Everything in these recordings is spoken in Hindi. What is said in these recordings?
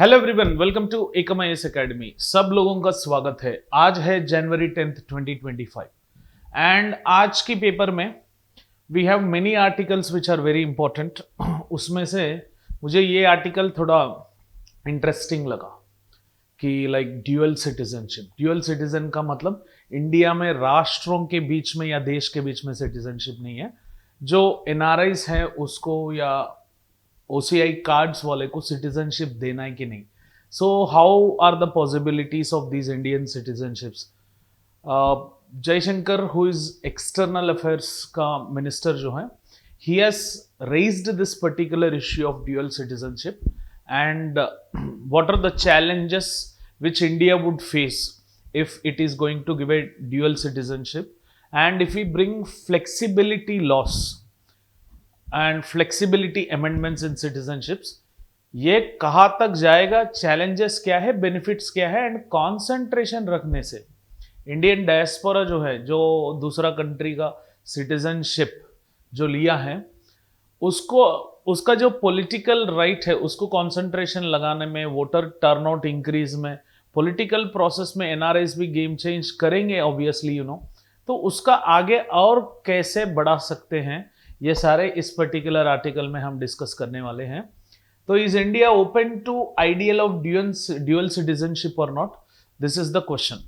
हेलो एवरीवन, वेलकम टू एकमाइस एकेडमी। सब लोगों का स्वागत है। आज है जनवरी 10th 2025 एंड आज की पेपर में we have many articles which are very important. उसमें से मुझे ये आर्टिकल थोड़ा इंटरेस्टिंग लगा कि like dual citizenship. Dual citizen का मतलब इंडिया में राष्ट्रों के बीच में या देश के बीच में सिटीजनशिप नहीं है। जो एनआरआईज है उसको या ओसीआई कार्ड्स वाले को सिटीजनशिप देना है कि नहीं। So how are the possibilities of these Indian citizenships. Jaishankar who is external affairs का मिनिस्टर जो है, he has raised this particular issue of dual citizenship and what are the challenges which India would face if it is going to give a dual citizenship, and if we bring flexibility laws and flexibility amendments in citizenships, ये कहाँ तक जाएगा, चैलेंजेस क्या है, बेनिफिट्स क्या है, एंड कॉन्सेंट्रेशन रखने से इंडियन डायस्पोरा जो है, जो दूसरा कंट्री का सिटीजनशिप जो लिया है, उसको उसका जो पॉलिटिकल राइट है उसको कॉन्सेंट्रेशन लगाने में, वोटर टर्नआउट इंक्रीज में, पॉलिटिकल प्रोसेस में एनआरआईज भी गेम चेंज करेंगे ऑब्वियसली तो उसका आगे और कैसे बढ़ा सकते हैं, ये सारे इस पर्टिकुलर आर्टिकल में हम डिस्कस करने वाले हैं। तो is India open to ideal of dual citizenship और not, this is the question.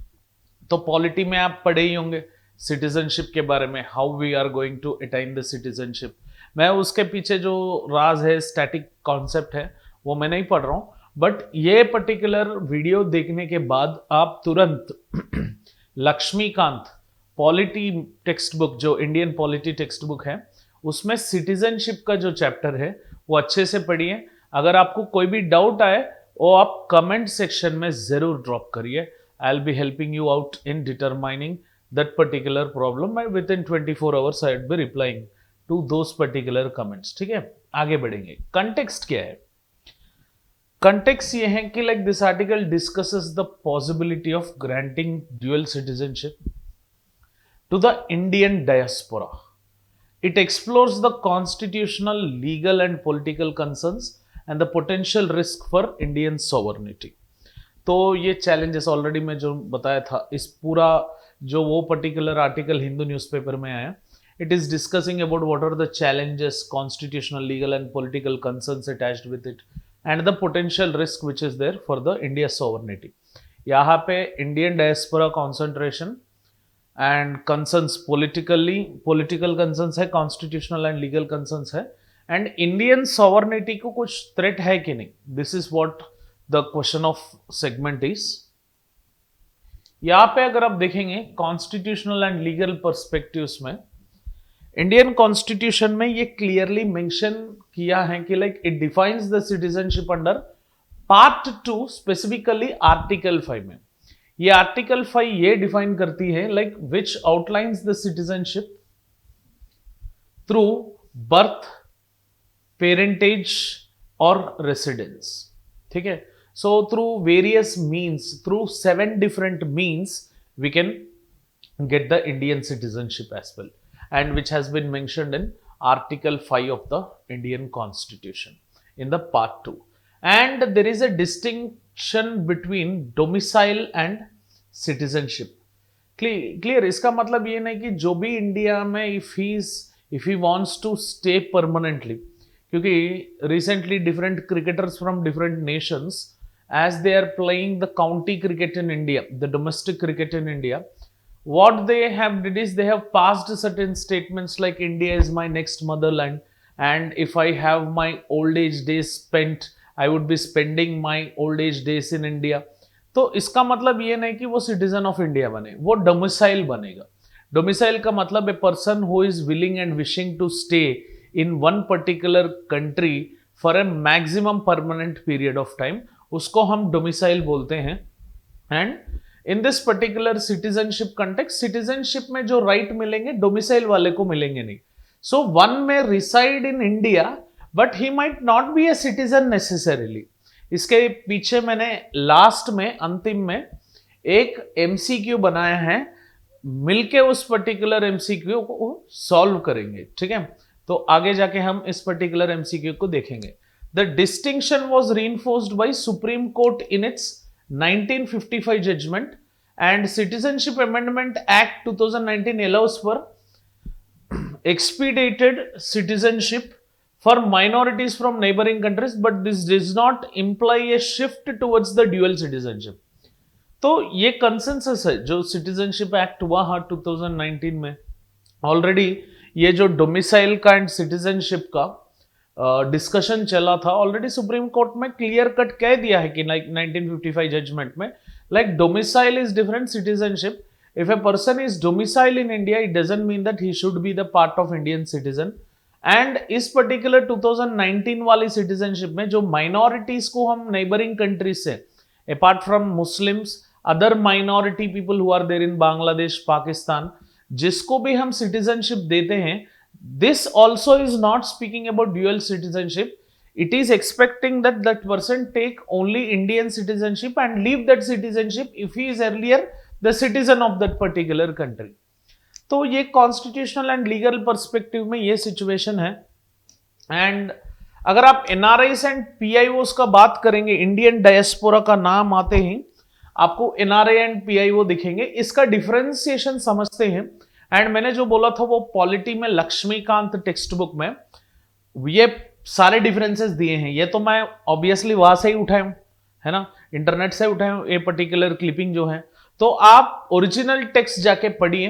तो पॉलिटी में आप पढ़े ही होंगे सिटीजनशिप के बारे में, how we are going to attain the citizenship. मैं उसके पीछे जो राज है, स्टैटिक कॉन्सेप्ट है, वो मैं नहीं पढ़ रहा हूं, बट ये पर्टिकुलर वीडियो देखने के बाद आप तुरंत लक्ष्मीकांत पॉलिटी टेक्स्ट बुक, जो इंडियन पॉलिटी टेक्स्ट बुक है, उसमें सिटीजनशिप का जो चैप्टर है वो अच्छे से पढ़िए। अगर आपको कोई भी डाउट आए वो आप कमेंट सेक्शन में जरूर ड्रॉप करिए। I will be helping you out in determining that particular problem. I within 24 hours I will be replying to those particular comments. ठीक है, आगे बढ़ेंगे। कंटेक्स्ट क्या है? कंटेक्स्ट ये है कि like this article discusses the possibility of granting dual citizenship to the Indian diaspora. It explores the constitutional, legal and political concerns and the potential risk for Indian sovereignty. तो ये challenges ऑलरेडी मैं जो बताया था, इस पूरा जो वो पर्टिकुलर आर्टिकल हिंदू न्यूज़पेपर में आया, it is discussing about what are the challenges, constitutional, legal and political concerns attached with it and the potential risk which is there for the India sovereignty. यहाँ पे Indian diaspora concentration and concerns, political concerns है, कॉन्स्टिट्यूशनल एंड लीगल कंसर्न्स है, एंड इंडियन सॉवरनिटी को कुछ थ्रेट है कि नहीं, this is what the question of segment is. यहां पे अगर आप देखेंगे कॉन्स्टिट्यूशनल एंड लीगल पर्सपेक्टिव्स में, इंडियन कॉन्स्टिट्यूशन में ये क्लियरली मेंशन किया है कि like it defines the citizenship under part 2, specifically article 5 में। ये आर्टिकल 5 ये डिफाइन करती है like which outlines the citizenship through birth, parentage और रेसिडेंस। ठीक है, so through various means, through 7 different means we can get the Indian citizenship as well, and which has been mentioned in article 5 of the Indian constitution in the part 2, and there is a distinction between domicile and citizenship. Clear? इसका मतलब ये नहीं कि जो भी इंडिया में if he wants to stay permanently, क्योंकि recently different cricketers from different nations, as they are playing the county cricket in India, the domestic cricket in India, what they have did is they have passed certain statements like India is my next motherland, and if I have my old age days spent, I would be spending my old age days in India. तो इसका मतलब ये नहीं कि वो सिटीजन ऑफ इंडिया बने, वो डोमिसाइल बनेगा। डोमिसाइल का मतलब a person who is willing and wishing to stay in one particular country for a maximum permanent period of time, उसको हम डोमिसाइल बोलते हैं। And in this particular citizenship context, citizenship में जो राइट मिलेंगे डोमिसाइल वाले को मिलेंगे नहीं। So one may reside in India, but he might not be a citizen necessarily. इसके पीछे मैंने लास्ट में, अंतिम में एक MCQ बनाया है, मिलके उस पर्टिकुलर MCQ को सॉल्व करेंगे। ठीक है, तो आगे जाके हम इस पर्टिकुलर MCQ को देखेंगे। The distinction was reinforced by Supreme Court in its 1955 judgment, and Citizenship Amendment Act 2019 allows for expedited citizenship for minorities from neighboring countries, but this does not imply a shift towards the dual citizenship. तो ये कंसेंसस है जो सिटीजनशिप एक्ट हुआ 2019 में, ऑलरेडी ये जो डोमिसाइल का एंड सिटीजनशिप का डिस्कशन चला था, ऑलरेडी सुप्रीम कोर्ट में क्लियर कट कह दिया है कि लाइक 1955 जजमेंट में, like domicile is different citizenship. If a person is domiciled in India, it doesn't mean that he should be the part of Indian citizen. And इस particular 2019 वाली citizenship में जो minorities को हम neighboring countries से, apart from Muslims, other minority people who are there in Bangladesh, Pakistan, जिसको भी हम citizenship देते हैं, this also is not speaking about dual citizenship. It is expecting that that person take only Indian citizenship and leave that citizenship if he is earlier the citizen of that particular country. तो ये कॉन्स्टिट्यूशनल एंड लीगल पर्सपेक्टिव में ये सिचुएशन है. एंड अगर आप एनआरआईस एंड पीआईओस का बात करेंगे, इंडियन डायस्पोरा का नाम आते ही आपको एनआरआई एंड पीआईओ दिखेंगे. इसका डिफरेंशिएशन समझते हैं. एंड मैंने जो बोला था वो पॉलिटी में लक्ष्मीकांत टेक्स्ट बुक में ये सारे डिफरेंसेस दिए हैं. ये तो मैं ऑब्वियसली वहां से ही उठाया हूं, है ना, इंटरनेट से उठाया हूं ये पर्टिकुलर क्लिपिंग जो है. तो आप ओरिजिनल टेक्स्ट जाके पढ़िए,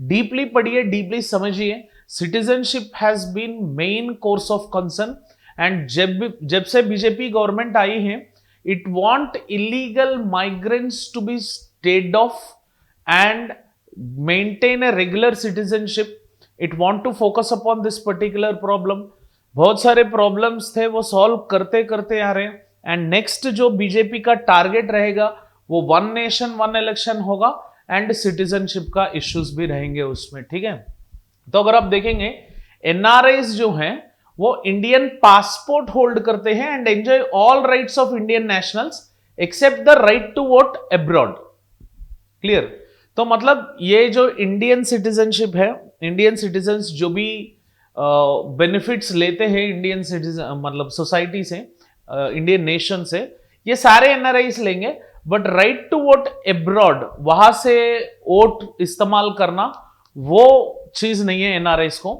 डीपली समझिए. Citizenship has been main course of concern, and जब से बीजेपी गवर्नमेंट आई है, it want illegal migrants to be stayed off and maintain a regular citizenship. It want to focus upon this particular problem. बहुत सारे प्रॉब्लम्स थे वो सॉल्व करते करते आ रहे हैं. एंड नेक्स्ट जो बीजेपी का टारगेट रहेगा वो वन नेशन वन इलेक्शन होगा एंड सिटीजनशिप का इश्यूज भी रहेंगे उसमें. ठीक है, तो अगर आप देखेंगे एनआरआईज जो हैं वो इंडियन पासपोर्ट होल्ड करते हैं and enjoy all rights of Indian nationals except the right to vote abroad. Clear? तो मतलब ये जो इंडियन सिटीजनशिप है, इंडियन सिटीजन्स जो भी बेनिफिट्स लेते हैं इंडियन सिटीजन मतलब सोसाइटी से, इंडियन नेशन से, ये सारे एनआरआईज लेंगे. But right to vote abroad, वहां से वोट इस्तेमाल करना, वो चीज नहीं है एनआरआईज को.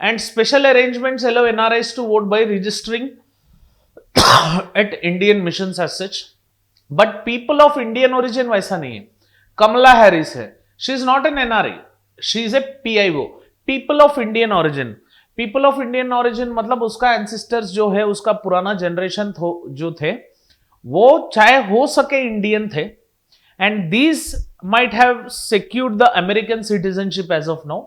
And special arrangements allow NRIs to vote by registering at Indian mission as such. But people of Indian origin वैसा नहीं है. कमला हैरिस है, she is not an NRI, she is a PIO, people of Indian origin. People of Indian origin मतलब उसका एंसेस्टर्स जो है, उसका पुराना जनरेशन जो थे वो चाहे हो सके इंडियन थे, and these might have secured the American citizenship as of now.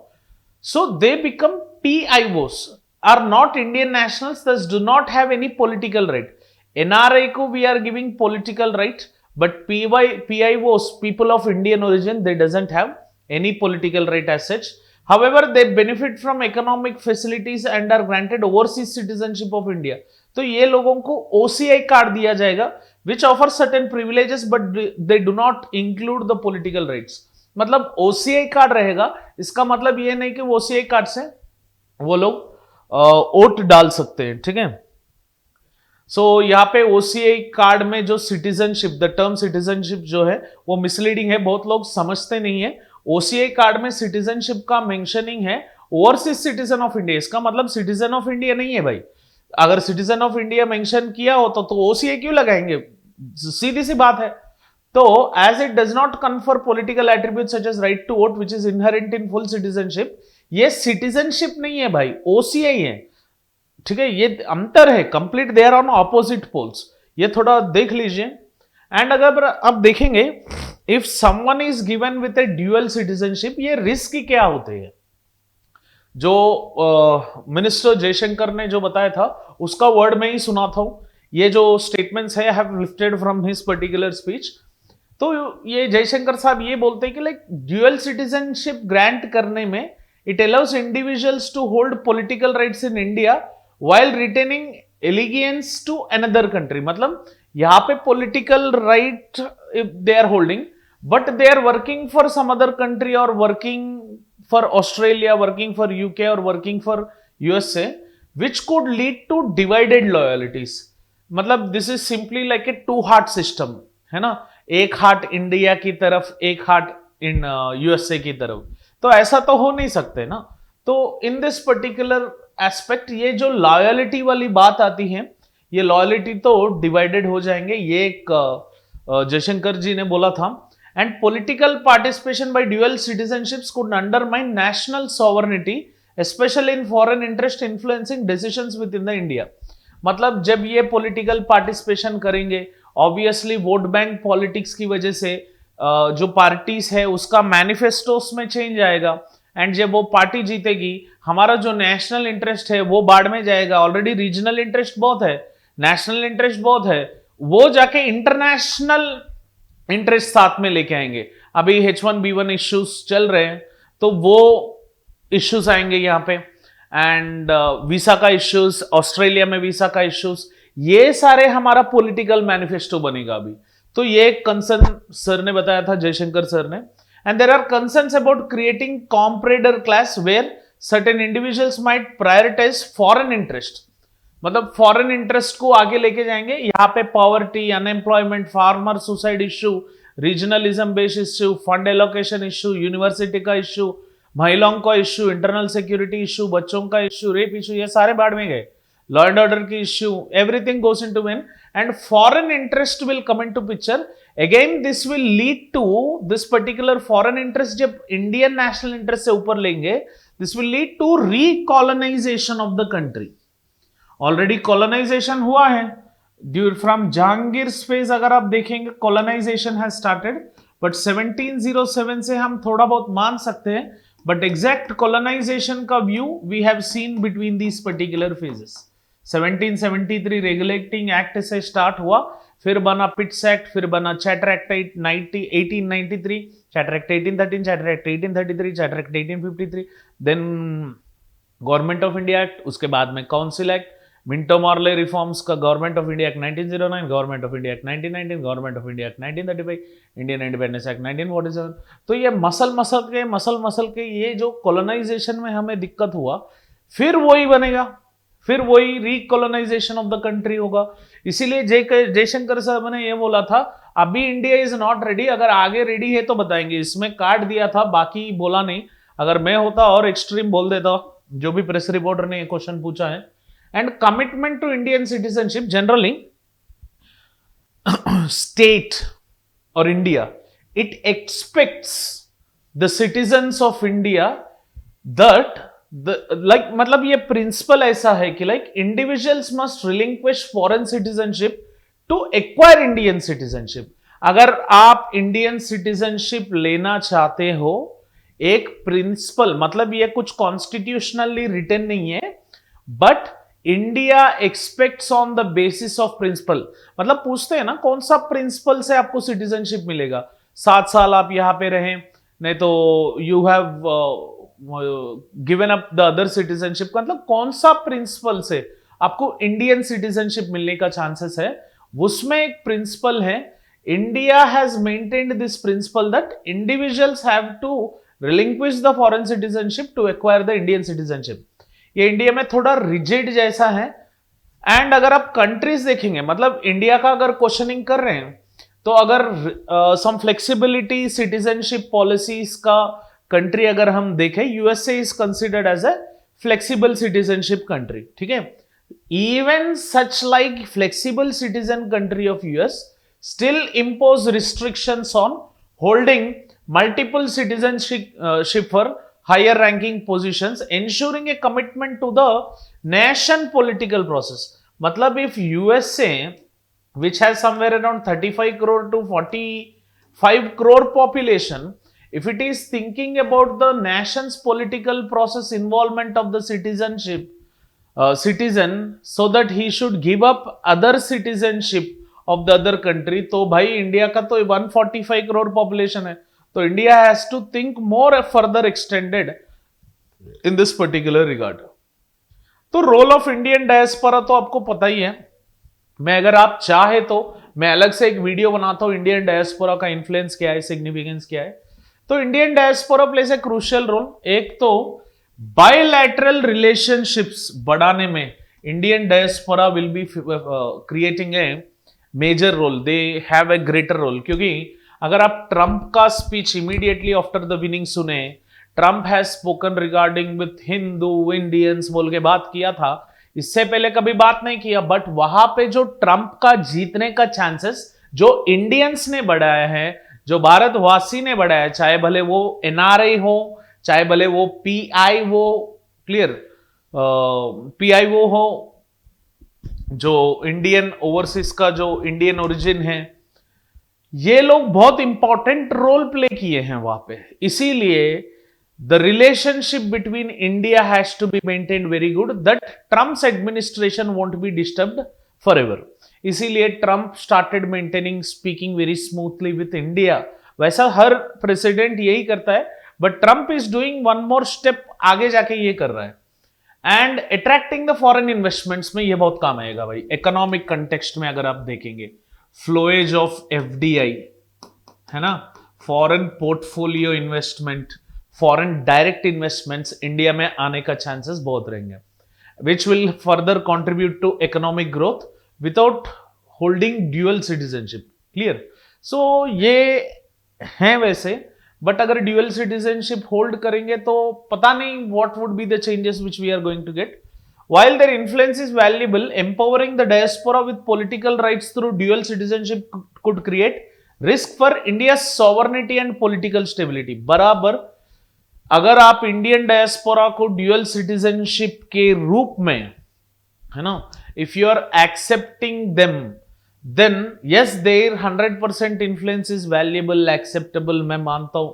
So they become PIOs, are not Indian nationals, thus do not have any political right. NRI को we are giving political right, but PIOs, people of Indian origin, they doesn't have any political right as such. However, they benefit from economic facilities and are granted overseas citizenship of India. तो ये लोगों को OCI कार्ड दिया जाएगा which offers certain privileges but they do not include the political rights. मतलब OCI कार्ड रहेगा, इसका मतलब ये नहीं कि OCI कार्ड से वो लोग वोट डाल सकते हैं. ठीक है, सो यहाँ पे OCI कार्ड में जो सिटीजनशिप, द टर्म सिटीजनशिप जो है वो मिसलीडिंग है, बहुत लोग समझते नहीं है. OCI कार्ड में सिटीजनशिप का मेंशनिंग है ओवरसीज सिटीजन ऑफ इंडिया. इसका मतलब सिटीजन ऑफ इंडिया नहीं है भाई. अगर सिटीजन ऑफ इंडिया मेंशन किया होता तो OCI क्यों लगाएंगे, सीधी सी बात है. तो as it does not confer political attribute such as right to vote which is inherent in full citizenship, ये सिटीजनशिप नहीं है भाई, OCI है. ठीक है, ये अंतर है complete, they are on opposite poles. ये थोड़ा देख लीजिए. एंड अगर अब देखेंगे if someone is given with a dual citizenship, ये रिस्क क्या होते हैं. जो मिनिस्टर जयशंकर ने जो बताया था उसका वर्ड में ही सुना था. ये जो स्टेटमेंट्स है, I have lifted from his particular speech. तो ये जयशंकर साहब ये बोलते हैं कि लाइक ड्यूअल सिटीजनशिप ग्रांट करने में it allows individuals to hold political rights in India while retaining allegiance to another country. मतलब यहां पे political right if they are holding, but they are working for some other country or working for Australia, working for UK or working for USA, which could lead to divided loyalties. मतलब this is simply like a two heart system, है ना, एक हार्ट इंडिया की तरफ, एक हार्ट इन यूएसए की तरफ, तो ऐसा तो हो नहीं सकते ना। तो इन दिस पर्टिकुलर एस्पेक्ट ये जो लॉयलिटी वाली बात आती है, ये लॉयलिटी तो डिवाइडेड हो जाएंगे, ये एक जयशंकर जी ने बोला था। And political participation by dual citizenships could undermine national sovereignty specially in foreign interest influencing decisions within the India. मतलब जब ये पॉलिटिकल पार्टिसिपेशन करेंगे, ऑब्वियसली वोट बैंक पॉलिटिक्स की वजह से जो पार्टीज है उसका मैनिफेस्टोस में चेंज आएगा, एंड जब वो पार्टी जीतेगी, हमारा जो नेशनल इंटरेस्ट है वो बाढ़ में जाएगा। ऑलरेडी रीजनल इंटरेस्ट बहुत है, नेशनल इंटरेस्ट बहुत है, वो जाके इंटरनेशनल इंटरेस्ट साथ में लेके आएंगे। अभी H1B1 इश्यूज चल रहे हैं, तो वो इश्यूज आएंगे यहाँ पे, एंड वीसा का इश्यूज, ऑस्ट्रेलिया में वीसा का इश्यूज, ये सारे हमारा पॉलिटिकल मैनिफेस्टो बनेगा अभी। तो ये कंसर्न सर ने बताया था, जयशंकर सर ने। And there are concerns about creating comprador class where certain individuals might prioritise foreign interest, मतलब फॉरेन इंटरेस्ट को आगे लेके जाएंगे। यहाँ पे poverty, unemployment, farmer suicide issue, regionalism based issue, fund allocation issue, university का इश्यू, महिलाओं का इश्यू, इंटरनल सिक्योरिटी इश्यू, बच्चों का इश्यू, रेप इश्यू, ये सारे बाढ़ में गए। लॉ एंड ऑर्डर की issue, everything goes into main, and foreign interest will come into picture. Again this will lead to this particular foreign interest, जब इंडियन नेशनल इंटरेस्ट से ऊपर लेंगे, this will lead to recolonisation of the country. Already colonisation हुआ है ड्यू फ्रॉम जहांगीर फेज, अगर आप देखेंगे कॉलोनाइजेशन हैज स्टार्टेड, बट 1707 से हम थोड़ा बहुत मान सकते हैं, बट एग्जैक्ट कॉलोनाइजेशन का view we have seen between these particular phases. 1773 regulating act से स्टार्ट हुआ, फिर बना पिट्स एक्ट, फिर बना charter act 1893, charter act 1813, charter act 1833, charter act 1853, then government of India act, उसके बाद में council act, Minto Morley reforms का government of India act 1909, government of India act 1919, government of India act 1935, Indian independence act 1947। तो ये मसल के ये जो कॉलोनाइजेशन में हमें दिक्कत हुआ, फिर वही बनेगा, फिर वही रिकॉलोनाइजेशन ऑफ द कंट्री होगा। इसीलिए जयशंकर साहब ने ये बोला था, अभी इंडिया इज नॉट रेडी, अगर आगे रेडी है तो बताएंगे। इसमें काट दिया था, बाकी बोला नहीं। अगर मैं होता और एक्सट्रीम बोल देता, जो भी प्रेस रिपोर्टर ने क्वेश्चन पूछा है। And commitment to Indian citizenship, generally state और India, it expects the citizens of India that like, मतलब ये प्रिंसिपल ऐसा है कि like individuals must relinquish foreign citizenship to acquire Indian citizenship. अगर आप इंडियन सिटीजनशिप लेना चाहते हो, एक प्रिंसिपल, मतलब ये कुछ कॉन्स्टिट्यूशनली रिटन नहीं है, but India expects on the basis of principle. मतलब पूछते हैं ना, कौन सा प्रिंसिपल से आपको सिटीजनशिप मिलेगा? 7 साल आप यहां पे रहें, नहीं तो you have given up the other citizenship. मतलब कौन सा प्रिंसिपल से आपको इंडियन सिटीजनशिप मिलने का चांसेस है? उसमें एक प्रिंसिपल है, India has maintained this principle that individuals have to relinquish the foreign citizenship to acquire the Indian citizenship. ये इंडिया में थोड़ा रिजिड जैसा है। एंड अगर आप कंट्रीज देखेंगे, मतलब इंडिया का अगर क्वेश्चनिंग कर रहे हैं, तो अगर सम फ्लेक्सिबिलिटी सिटीजनशिप पॉलिसीज का कंट्री अगर हम देखें, USA is considered as a flexible citizenship country, ठीक है। Even such like flexible citizen country of US still impose restrictions on holding multiple citizenship for higher ranking positions, ensuring a commitment to the nation political process. मतलब if USA, which has somewhere around 35 crore to 45 crore population, if it is thinking about the nation's political process involvement of the citizen, so that he should give up other citizenship of the other country, तो भाई इंडिया का तो 145 crore population है, तो India has to think more further extended in this particular regard. तो रोल ऑफ इंडियन डायस्पोरा तो आपको पता ही है। मैं अगर आप चाहे तो मैं अलग से एक वीडियो बनाता हूं, इंडियन डायस्पोरा का इन्फ्लुएंस क्या है, सिग्निफिकेंस क्या है। तो Indian diaspora place a crucial role. एक तो बायलैटरल रिलेशनशिप्स बढ़ाने में Indian diaspora will be creating a major role. They have a greater role. क्योंकि अगर आप ट्रंप का speech immediately after the winning सुने, Trump has spoken regarding with Hindu Indians बोल के बात किया था, इससे पहले कभी बात नहीं किया, बट वहां पे जो ट्रंप का जीतने का चांसेस जो इंडियंस ने बढ़ाया है, जो भारतवासी ने बढ़ाया, चाहे भले वो एनआरआई हो, चाहे भले वो पीआई वो, क्लियर, पीआई वो हो, जो इंडियन ओवरसीज का जो इंडियन ओरिजिन है, ये लोग बहुत इंपॉर्टेंट रोल प्ले किए हैं वहां पे. इसीलिए the relationship between India has to be maintained very good, that Trump's administration won't be disturbed forever. इसीलिए Trump started maintaining speaking very smoothly with India. वैसा हर प्रेसिडेंट यही करता है, but Trump is doing one more step आगे जाके ये कर रहा है. And attracting the foreign investments में ये बहुत काम आएगा भाई. इकोनॉमिक कंटेक्स्ट में अगर आप देखेंगे, फ्लोएज ऑफ एफडीआई है ना, foreign portfolio investment, foreign direct investments India में आने का चांसेस बहुत रहेंगे, which will further contribute to economic growth without holding dual citizenship. Clear. So ये है वैसे, बट अगर ड्यूअल सिटीजनशिप होल्ड करेंगे तो पता नहीं what would be the changes which we are going to get. While their influence is valuable, empowering the diaspora with political rights through dual citizenship could create risk for India's sovereignty and political stability. बराबर अगर आप इंडियन डायस्पोरा को ड्यूअल सिटीजनशिप के रूप में, है ना, if you are accepting them, then yes there 100% influence is valuable, acceptable, मैं मानता हूं,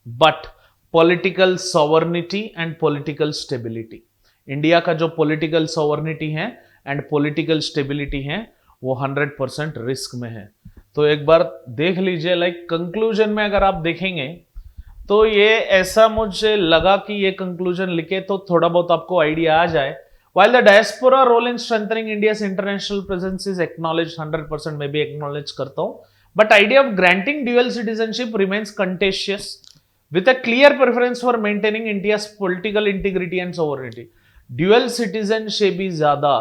but political sovereignty and political stability, India का जो पॉलिटिकल सॉवर्निटी है एंड पॉलिटिकल स्टेबिलिटी है वो 100% रिस्क में है. तो एक बार देख लीजिए, लाइक कंक्लूजन में अगर आप देखेंगे तो ये ऐसा मुझे लगा कि ये कंक्लूजन लिखे तो थोड़ा बहुत आपको आइडिया आ जाए. While the diaspora role in strengthening India's international presence is acknowledged 100%, मैं भी acknowledge करता हूं, but idea of granting dual citizenship remains contentious with a clear preference for maintaining India's political integrity and sovereignty. Dual citizenship भी ज्यादा,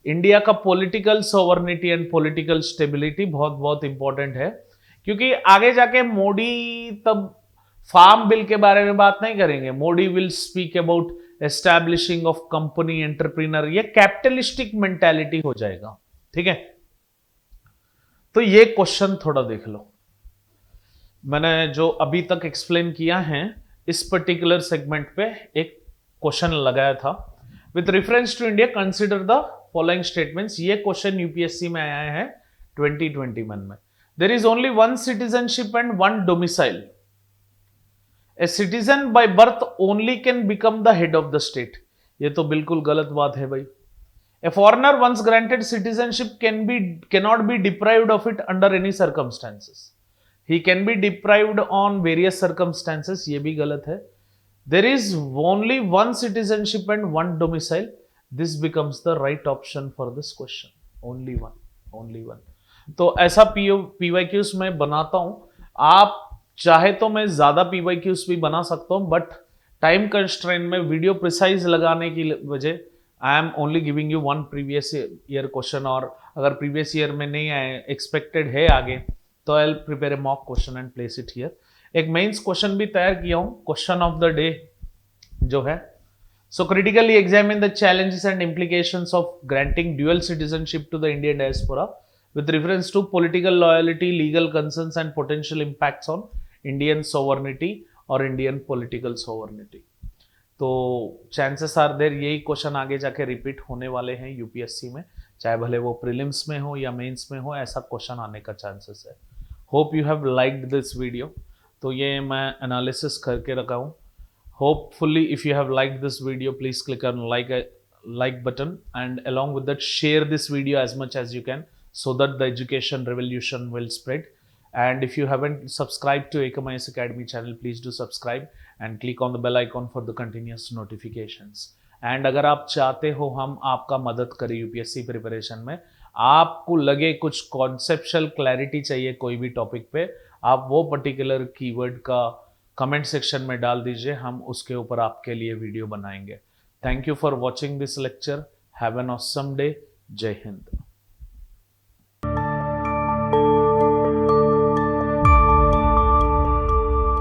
इंडिया का political sovereignty and political stability बहुत बहुत इंपॉर्टेंट है. क्योंकि आगे जाके मोदी तब फार्म बिल के बारे में बात नहीं करेंगे, Modi will speak about establishing of company, entrepreneur, ये कैपिटलिस्टिक मेंटालिटी हो जाएगा. ठीक है. तो ये क्वेश्चन थोड़ा देख लो, मैंने जो अभी तक एक्सप्लेन किया है इस पर्टिकुलर सेगमेंट पे एक क्वेश्चन लगाया था. With reference to India consider the following statements. ये क्वेश्चन यूपीएससी में आया है 2021 में. There is only one citizenship and one domicile. A citizen by birth only can become the head of the state. ये तो बिल्कुल गलत बात है भाई. A foreigner once granted citizenship cannot be deprived of it under any circumstances. He can be deprived on various circumstances. ये भी गलत है. There is only one citizenship and one domicile. This becomes the right option for this question. Only one. तो ऐसा PYQs मैं बनाता हूं. आप चाहे तो मैं ज्यादा PYQs भी बना सकता हूं, बट टाइम कंस्ट्रेंट में वीडियो प्रिसाइज लगाने की वजह I am only giving you one previous year question. और अगर प्रीवियस ईयर में नहीं आए, एक्सपेक्टेड है आगे, तो I will prepare a mock question and place it here. एक मेंस क्वेश्चन भी तैयार किया हूं, क्वेश्चन ऑफ द डे जो है. So critically examine the challenges and implications of granting dual citizenship to the Indian diaspora with reference to political loyalty, legal concerns and potential impacts on Indian sovereignty और इंडियन पॉलिटिकल सोवर्निटी. तो चांसेस आर देयर यही क्वेश्चन आगे जाके रिपीट होने वाले हैं यूपीएससी में, चाहे भले वो प्रीलिम्स में हो या मेंस में हो, ऐसा क्वेश्चन आने का चांसेस है. Hope you have liked this video. तो ये मैं एनालिसिस करके रखा हूँ. Hopefully if you have liked this video, please click on like button, and along with that share this video as much as you can so that the education revolution will spread. And if you haven't subscribed to Economics Academy channel, please do subscribe and click on the bell icon for the continuous notifications. And अगर आप चाहते हो हम आपका मदद करें यूपीएससी प्रिपरेशन में, आपको लगे कुछ कॉन्सेप्चुअल क्लैरिटी चाहिए कोई भी टॉपिक पे, आप वो पर्टिकुलर कीवर्ड का कमेंट सेक्शन में डाल दीजिए, हम उसके ऊपर आपके लिए वीडियो बनाएंगे. Thank you for watching this lecture. Have an awesome day. जय हिंद.